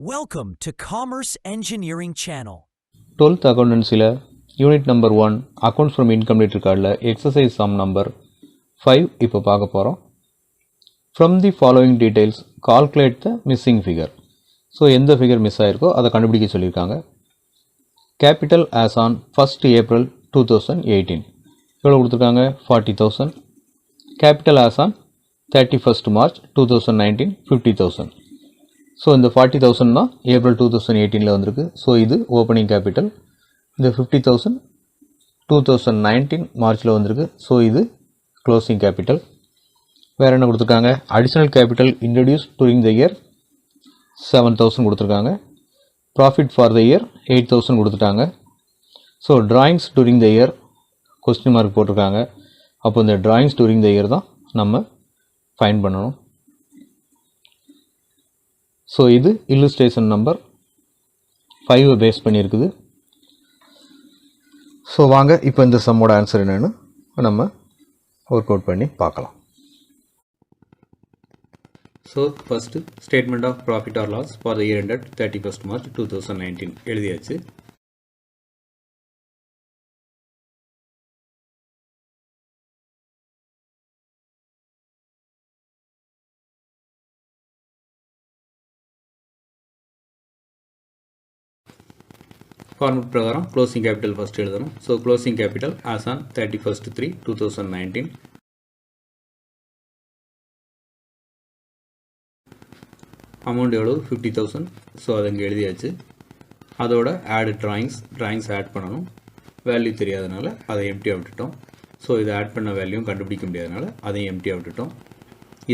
Welcome to Commerce Engineering Channel. 12th accountancy unit number 1 accounts from income card exercise sum number 5 இப்போ பார்க்க போறோம். From the following details calculate the missing figure. So எந்த figure miss ஆயிருக்கோ அதை கண்டுபிடிக்க சொல்லிருக்காங்க. Capital as on 1st April 2018 எவ்வளவு கொடுத்திருக்காங்க 40000. Capital as on 31st March 2019 50000. So இந்த 40000 தான் ஏப்ரல் 2018 ல வந்திருக்கு. So இது ஓபனிங் கேபிட்டல். இந்த 50000 2019 மார்ச்ல வந்திருக்கு. So இது க்ளோசிங் கேபிட்டல். வேற என்ன கொடுத்திருக்காங்க? Additional capital introduced during the year 7000 கொடுத்திருக்காங்க. Profit for the year 8000 கொடுத்துட்டாங்க. So drawings during the year question mark போட்டிருக்காங்க. அப்போ இந்த drawings during the year தான் நம்ம ஃபைண்ட் பண்ணணும். So இது illustration number 5 பேஸ் பண்ணியிருக்குது. ஸோ வாங்க இப்போ இந்த சம்மோட ஆன்சர் என்னன்னு நம்ம ஒர்க் அவுட் பண்ணி பார்க்கலாம். So first statement of profit or loss for the year ended 31st March 2019 எழுதியாச்சு. ஃபார்முட் பிரகாரம் க்ளோசிங் கேபிட்டல் ஃபஸ்ட் எழுதணும். So closing capital as on 31st 3 2019 amount எவ்வளோ 50000. ஸோ அதை இங்கே எழுதியாச்சு. அதோட ஆட் ட்ராயிங்ஸ் ஆட் பண்ணணும். வேல்யூ தெரியாதனால அதை எம்டியாக விட்டுட்டோம். ஸோ இதை ஆட் பண்ண வேல்யூவும் கண்டுபிடிக்க முடியாதனால அதையும் எம்டியாக விட்டுட்டோம்.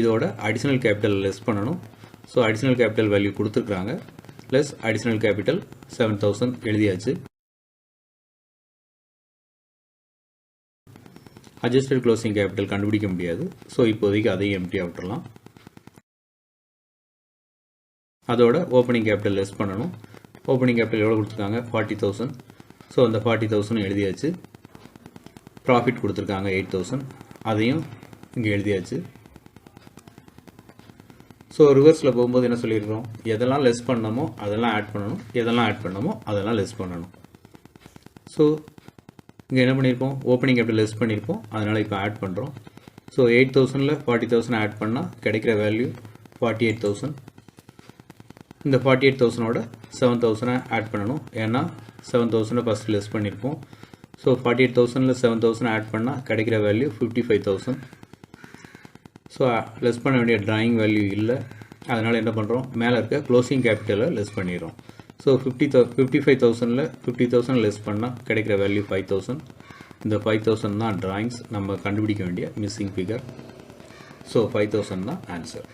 இதோட அடிஷ்னல் கேபிட்டல் லெஸ் பண்ணணும். ஸோ அடிஷ்னல் கேபிட்டல் வேல்யூ கொடுத்துருக்குறாங்க. ப்ளஸ் அடிஷ்னல் கேபிட்டல் 7000 எழுதியாச்சு. அட்ஜஸ்டட் க்ளோசிங் கேபிட்டல் கண்டுபிடிக்க முடியாது. ஸோ இப்போதைக்கு அதையும் எம்டியாக விட்டுறலாம். அதோட ஓப்பனிங் கேபிட்டல் லெஸ் பண்ணணும். ஓப்பனிங் கேபிட்டல் எவ்வளோ கொடுத்துருக்காங்க 40000. ஸோ அந்த 40000 எழுதியாச்சு. ப்ராஃபிட் கொடுத்துருக்காங்க 8000. அதையும் இங்கே எழுதியாச்சு. ஸோ ரிவர்ஸில் போகும்போது என்ன சொல்லியிருக்கிறோம், எதெல்லாம் லெஸ் பண்ணணுமோ அதெல்லாம் ஆட் பண்ணணும், எதெல்லாம் ஆட் பண்ணணுமோ அதெல்லாம் லெஸ் பண்ணணும். ஸோ இங்கே என்ன பண்ணியிருப்போம், ஓப்பனிங் கேபிட்டல் லெஸ் பண்ணியிருப்போம், அதனால் இப்போ ஆட் பண்ணுறோம். ஸோ 8000ல் 40000 ஆட் பண்ணால் கிடைக்கிற வேல்யூ 48000. இந்த 48000ஓட 7000 ஆட் பண்ணணும். ஏன்னா 7000 ஃபஸ்ட் லெஸ் பண்ணியிருப்போம். ஸோ 48000ல் 7000 ஆட் பண்ணால் கிடைக்கிற வேல்யூ 55000. ஸோ லெஸ் பண்ண வேண்டிய ட்ராயிங் வேல்யூ இல்லை. அதனால் என்ன பண்ணுறோம், மேலே இருக்க க்ளோசிங் கேபிட்டலை லெஸ் பண்ணிடுறோம். ஸோ 55000ல் 50000 லெஸ் பண்ணால் கிடைக்கிற வேல்யூ 5000. இந்த 5000 தான் ட்ராயிங்ஸ் நம்ம கண்டுபிடிக்க வேண்டிய மிஸ்ஸிங் ஃபிகர். ஸோ 5000 தான் ஆன்சர்.